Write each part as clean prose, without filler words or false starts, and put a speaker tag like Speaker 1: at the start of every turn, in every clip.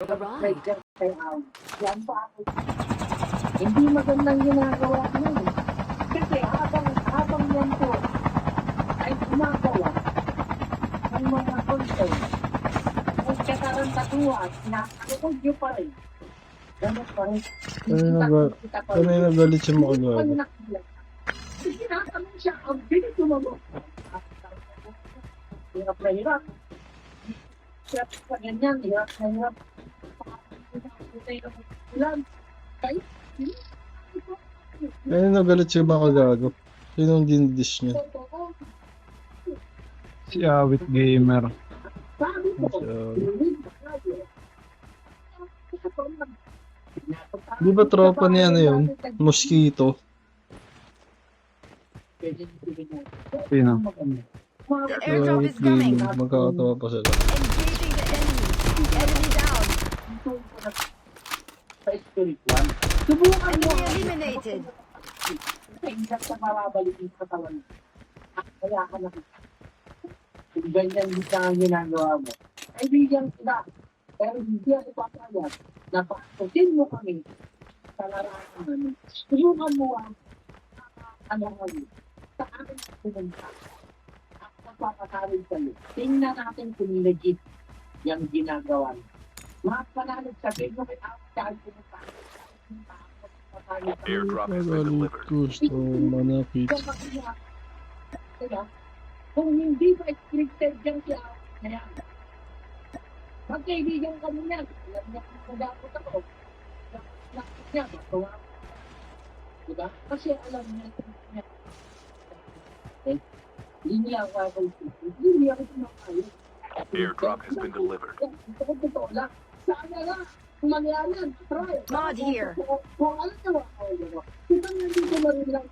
Speaker 1: arrived. Yan pa ako. Hindi magandang ginagawa nun. Kasi habang yan po ay gumagawa ng mga content at katarantatuan na nakakod nyo pa rin. Ganun pa rin.
Speaker 2: Ano yung nagalit siya makagawa?
Speaker 1: Tinatanong siya, ang bilis tumago. Hirap na hirap. Hirap sa ganyan, hirap na hirap.
Speaker 2: Ano yung nagalit siya makagago? Sinong dindish niya?
Speaker 3: Si Awit Gamer.
Speaker 2: Di ba tropa niya na yun? Mosquito.
Speaker 3: Sino?
Speaker 4: The airdrop is coming.
Speaker 2: Magkakatawa pa sila.
Speaker 4: Engaging the enemy. Enemy down.
Speaker 1: Subukan mo.
Speaker 4: Enemy eliminated.
Speaker 1: Hindi ka mababalik yung katawan. Kaya ka na. Kung ganyan din ka ang ginagawa mo. Kaibigan sila. Pero hindi ako papayag. Napakasin mo kami sa larangan namin. Subukan mo ang ano kami. Sa amin pumunta. Ako magpapasarin sa'yo. Tingnan natin kung legit yung ginagawa mo. Mga panalig sabihin mo kay ako dahil pumunta.
Speaker 5: Airdrop has been
Speaker 2: Nagalit
Speaker 5: delivered.
Speaker 2: gusto manakit.
Speaker 1: Kung hindi ba scripted yung siya, kaya magkaibigan kami niya. Alam niya kung magapot ako. Nakit niya, magawa ko. Diba? Kasi alam niya kung niya. Hindi niya ako hindi ako kumakayo.
Speaker 5: Airdrop has been delivered.
Speaker 1: Totoo lang. Sana lang. Mangyari, try.
Speaker 4: Mod here.
Speaker 1: Kung alam niyo ako, kita nga dito na rin lang.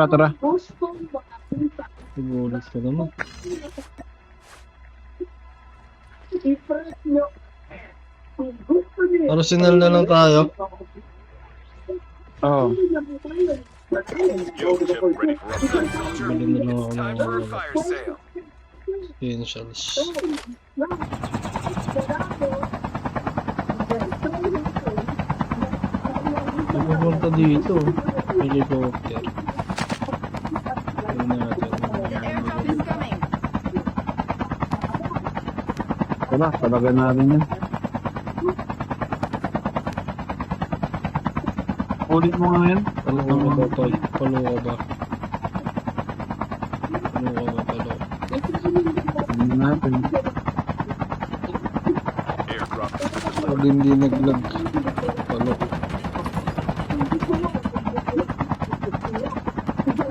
Speaker 3: Tara.
Speaker 1: Gusto makakita.
Speaker 2: Sigulit ka naman.
Speaker 1: I-press nyo. Kung gusto niyo.
Speaker 2: Arsenal na lang tayo.
Speaker 3: Oo.
Speaker 5: Yo, ship ready for upgrade, soldier.
Speaker 2: Bili na lang ako
Speaker 5: Time for a fire sale.
Speaker 2: essentials. Pupunta dito. Helicopter. Tingnan natin.
Speaker 4: The airdrop is coming.
Speaker 3: Wala, talaga natin yan. Ulit mo nga yan.
Speaker 2: Palo ka ba, tol? Palo ka ba? Palo.
Speaker 3: Ano natin?
Speaker 5: Airdrop has been
Speaker 2: Pag
Speaker 5: delivered.
Speaker 2: hindi nag-lag. Palo.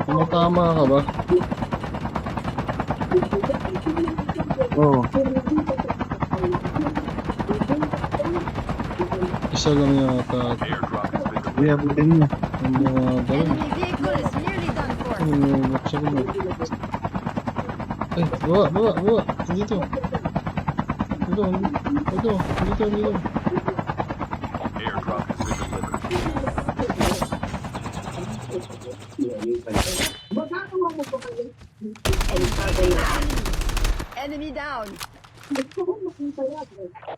Speaker 2: Tumatama ka ba?
Speaker 3: Oo.
Speaker 2: Isa lang yata.
Speaker 5: Airdrop has been delivered.
Speaker 3: Hindi, abutin mo.
Speaker 2: Ang mga dalawa.
Speaker 4: Enemy vehicle is nearly done for.
Speaker 2: Buksan ko na. Ay, bawa. Dito. Dito.
Speaker 5: Airdrop has been delivered.
Speaker 1: Magagawa mo ba kayo?
Speaker 4: Enemy down.
Speaker 1: Gusto ko makita yan.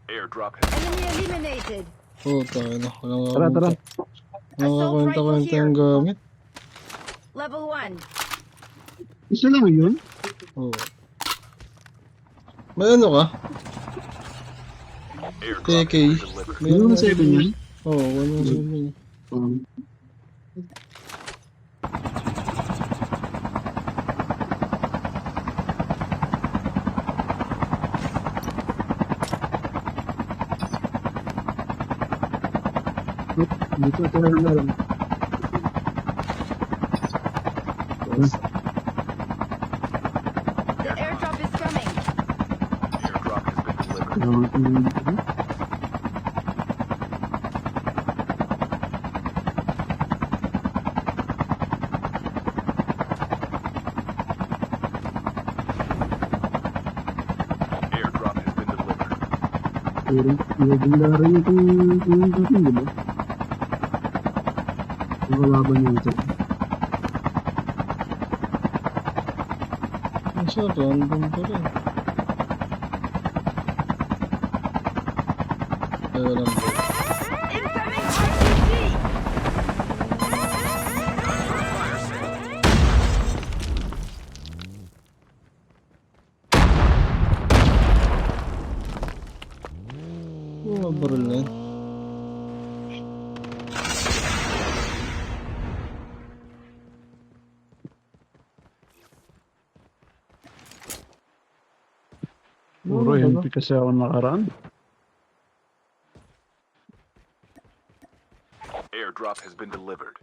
Speaker 5: Airdrop has been
Speaker 4: Enemy eliminated.
Speaker 2: Oh, tayo na.
Speaker 3: Tara.
Speaker 2: Nakakwenta yung gamit.
Speaker 4: Level 1.
Speaker 3: Isa lang yun?
Speaker 2: Oh. May ano ka?
Speaker 5: Airdrop
Speaker 2: TK.
Speaker 5: has been delivered.
Speaker 2: May
Speaker 3: Yung
Speaker 2: ano
Speaker 3: 7 yan?
Speaker 2: Oo, 117.
Speaker 3: Oo. Dito ito na lang.
Speaker 4: The airdrop is coming.
Speaker 5: Airdrop has been delivered. Airdrop has been delivered.
Speaker 3: Bigla rin itong dating, di ba? Ang kalaban niya ito.
Speaker 2: Ang siya, random pa rin. Ay, walang boy.
Speaker 4: Incoming RPG!
Speaker 2: Oo, baril na yun.
Speaker 3: Puro MP kasi ako nakaraan.
Speaker 5: Airdrop has been delivered.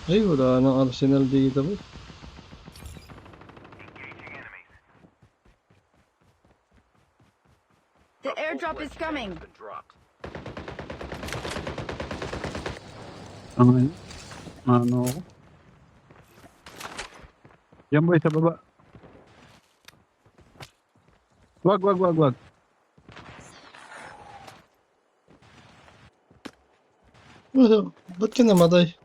Speaker 2: Ay, wala nang arsenal dito ba?
Speaker 4: The airdrop is coming.
Speaker 5: Been dropped.
Speaker 3: Ano ako? Yan boy, sa baba. Wag.
Speaker 2: Ba't ka namatay?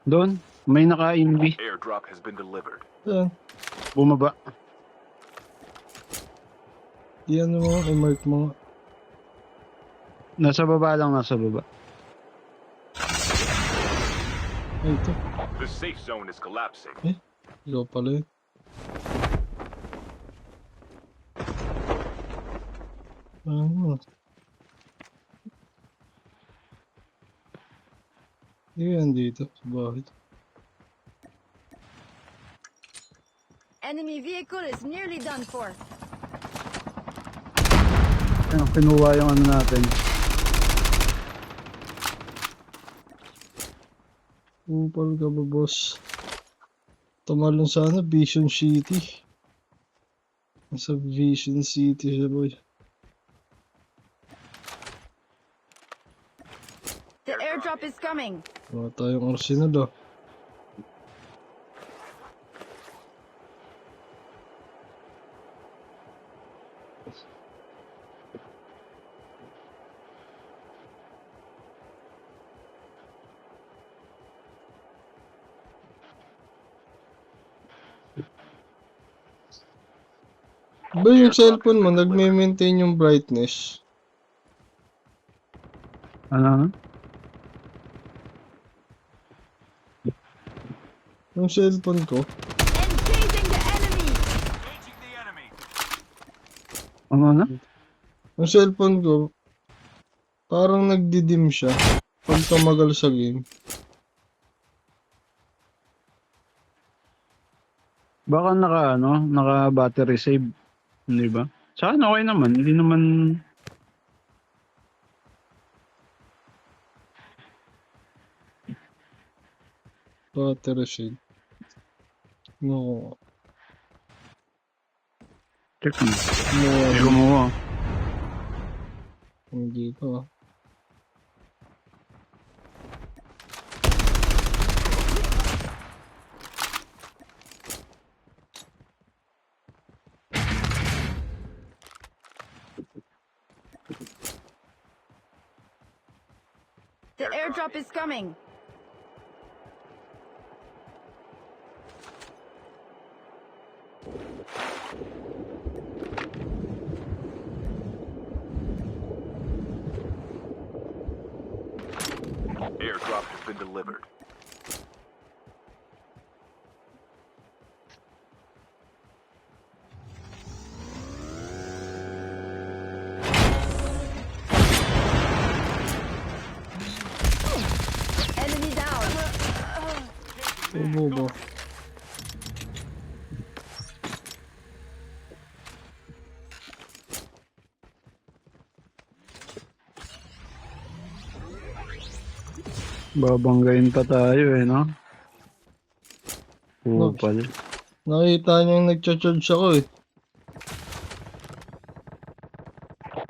Speaker 3: Doon, may naka-invi.
Speaker 5: Airdrop has been delivered.
Speaker 2: Ayan.
Speaker 3: Bumaba.
Speaker 2: Yan mo nga, i-mark mo nga.
Speaker 3: Nasa baba lang, nasa baba.
Speaker 2: Ay, ito.
Speaker 5: The safe zone is collapsing.
Speaker 2: Ikaw pala yun. Ah. Yan dito, sa bahay.
Speaker 4: Enemy vehicle is nearly done for.
Speaker 3: Ayun, kinuha yung ano natin.
Speaker 2: Upal ka ba, boss? Tumalon sana, Vision City. Nasa Vision City siya, boy.
Speaker 4: The airdrop is coming.
Speaker 2: Wala tayong arsenal, ah. Ba yung cellphone mo, nagme-maintain yung brightness?
Speaker 3: Ano?
Speaker 2: Yung cellphone ko,
Speaker 4: Engaging the enemy!
Speaker 5: Engaging the enemy.
Speaker 3: Ano?
Speaker 2: yung cellphone ko, parang nagdidim siya pag tumagal sa game.
Speaker 3: Baka naka battery save. Hindi ba? Sa akin okay naman. Hindi naman...
Speaker 2: Battery shade. No.
Speaker 3: Check mo.
Speaker 2: No.
Speaker 3: Ikaw mo.
Speaker 2: Hindi pa.
Speaker 4: The airdrop is coming.
Speaker 5: Airdrop has been delivered.
Speaker 4: Enemy down.
Speaker 2: Bobo.
Speaker 3: Babanggain pa tayo no? Upal.
Speaker 2: Nakita niyang nagcha-charge ako eh.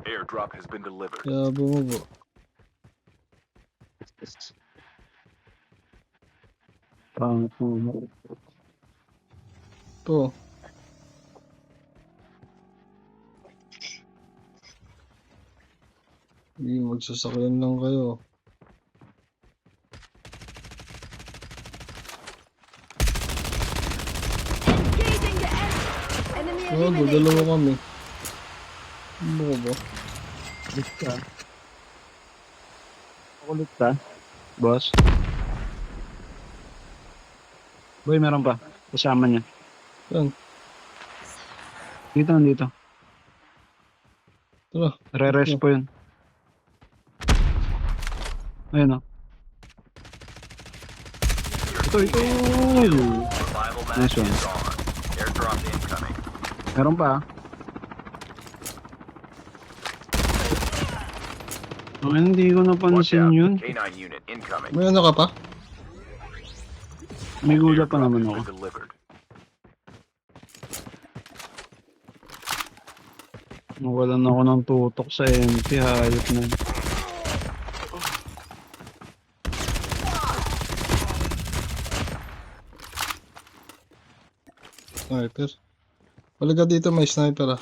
Speaker 5: Airdrop has been delivered.
Speaker 2: Kaya bumubo.
Speaker 3: Pangit mo.
Speaker 2: Ito. Hindi, magsasakyan lang kayo.
Speaker 4: Engaging the enemy. Enemy
Speaker 2: Oo,
Speaker 4: eliminated.
Speaker 2: dalawa kami. Ano ko ba?
Speaker 3: Kulit ka. Kulit ka, boss. Boy, meron pa. Kasama niya.
Speaker 2: Yan.
Speaker 3: Dito, dito.
Speaker 2: Tara.
Speaker 3: Re-rest po yun. Ayun o. Ito.
Speaker 5: Survival
Speaker 3: Nice
Speaker 5: match
Speaker 3: one.
Speaker 5: is on. Airdrop incoming.
Speaker 3: Meron pa. Hindi ko
Speaker 5: Watch
Speaker 3: napansin
Speaker 5: out.
Speaker 3: yun.
Speaker 5: K9 unit incoming.
Speaker 2: May ano ka pa?
Speaker 3: May gula pa
Speaker 5: Airdrop
Speaker 3: naman
Speaker 5: has
Speaker 3: ako.
Speaker 5: been delivered.
Speaker 3: Nawalan ako ng tutok sa MP. Hayop na yun.
Speaker 2: Sniper. Balik ka dito, may sniper ah.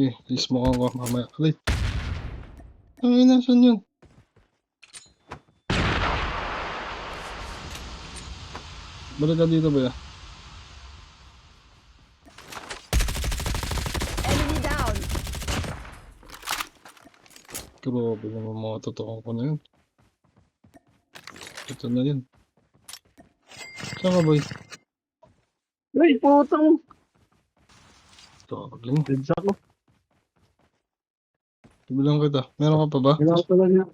Speaker 2: Eh, ismo ko mamaya. Alay. Ang ina, saan yun? Balik ka dito ba ya?
Speaker 4: Enemy down.
Speaker 2: Grabe naman mga totoong ko na yun. Ito na yun. Saan ka boy?
Speaker 3: Ay, putang!
Speaker 2: Galing.
Speaker 3: Deads ako.
Speaker 2: Tubilang kita. Meron ka pa ba?
Speaker 3: Kailangan pala niya.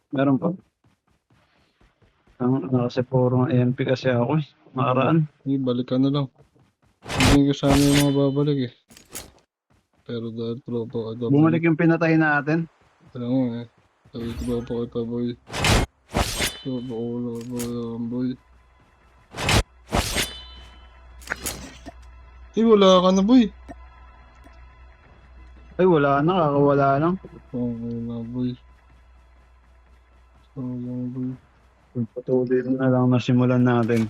Speaker 3: Meron pa. Kasi puro MP kasi ako eh. Nakaraan.
Speaker 2: Eh, balik ka na lang. Hindi ko sana yung mga babalik eh. Pero dahil tropa ka
Speaker 3: Bumalik yung pinatay natin.
Speaker 2: Alam mo eh. Dahil tropa kita boy. Tropa ko lang boy. Eh, wala ka na boy.
Speaker 3: Ay, wala na. Kakawala lang.
Speaker 2: Oo, wala boy. Sayang boy.
Speaker 3: Patuloy na lang nasimulan natin.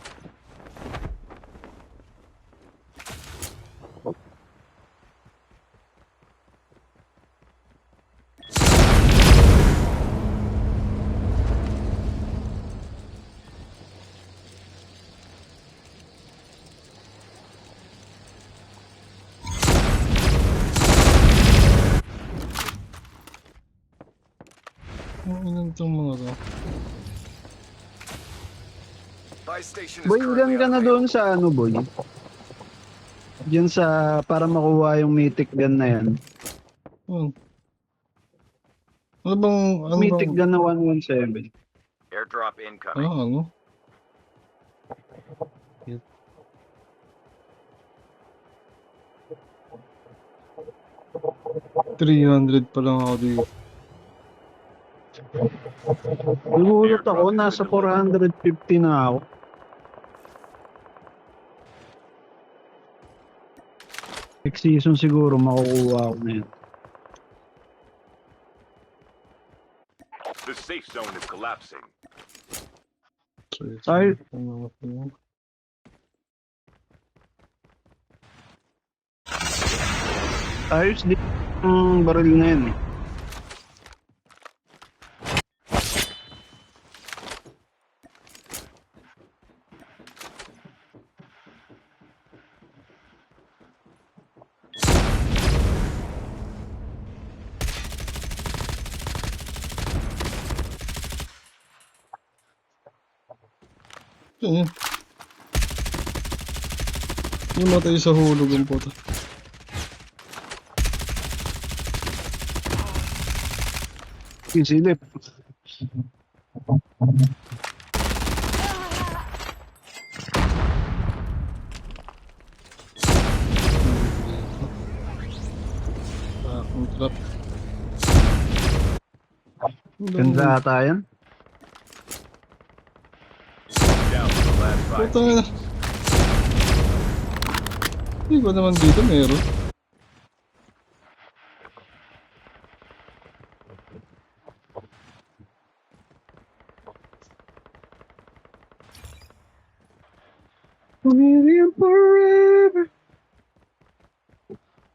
Speaker 2: Ang ilan tong mga to?
Speaker 5: Buy station is
Speaker 3: Boy,
Speaker 5: currently
Speaker 3: ilan ka na
Speaker 5: unavailable.
Speaker 3: doon sa ano, boy? Diyan sa, para makuha yung mythic gun na yan.
Speaker 2: Ano? Ano bang, ano
Speaker 3: Mythic
Speaker 2: bang,
Speaker 3: gun na 117.
Speaker 5: Airdrop incoming.
Speaker 2: ano? 300 pa lang ako dito.
Speaker 3: Nagulat ako, nasa 450 na ako. Next season siguro makukuha ako na yun.
Speaker 5: The safe zone is collapsing.
Speaker 3: Ay.
Speaker 2: Ano ba yun?
Speaker 3: Ayos din ang baril na yun eh.
Speaker 2: Yan yan. Namatay sa hulog ang puta.
Speaker 3: Isilip.
Speaker 2: Ang trap.
Speaker 3: Ganda ata yan.
Speaker 5: Down to the last 5
Speaker 2: Puta na. Hindi ba naman dito meron?
Speaker 3: Forever.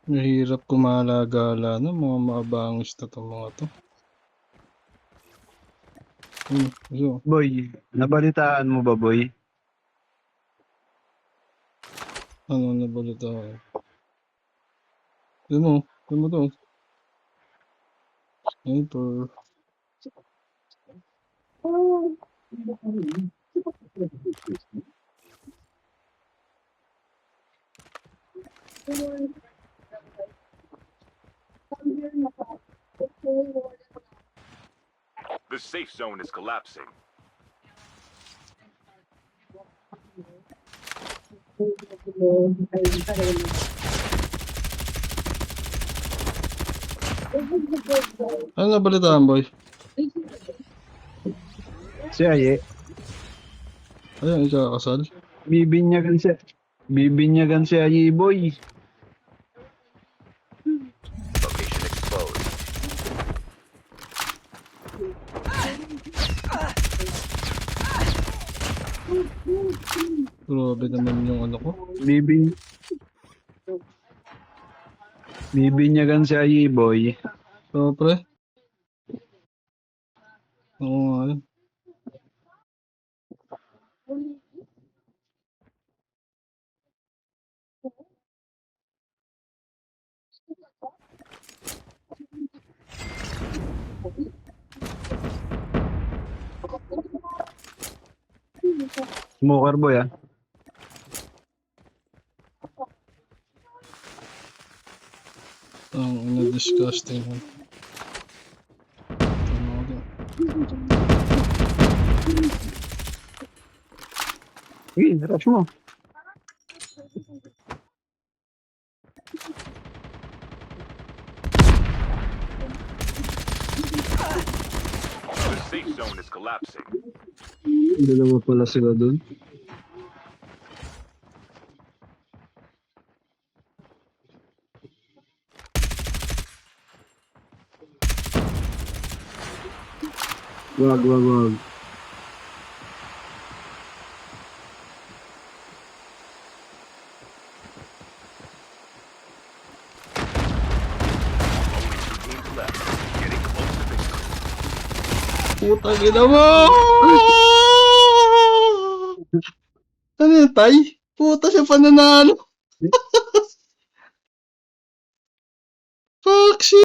Speaker 2: Mahirap kumalagala ng mga maabangis na itong mga to. So,
Speaker 3: Boy, nabalitaan mo ba, boy?
Speaker 2: Ano na balita ko? Tignan mo to. Sniper.
Speaker 5: The safe zone is collapsing.
Speaker 2: Ano na balitaan, boy?
Speaker 3: Si Aye,
Speaker 2: Ayun, ikakasal.
Speaker 3: bibinyagan si Aye boy.
Speaker 5: Location exposed.
Speaker 2: Grabe naman yung ano ko.
Speaker 3: Bibinyagan si Aye boy.
Speaker 2: So, pre. Oo nga yun.
Speaker 3: Smoker boy ah.
Speaker 2: Ang disgusting. Tama ko to.
Speaker 3: Rush mo.
Speaker 5: The safe zone is collapsing.
Speaker 3: Dalawa pala sila dun. Wag.
Speaker 5: Only 2 teams left. Getting close to victory.
Speaker 2: Putang ina mo! Ano yun, tay? Puta siya pananalo. Fuck shit!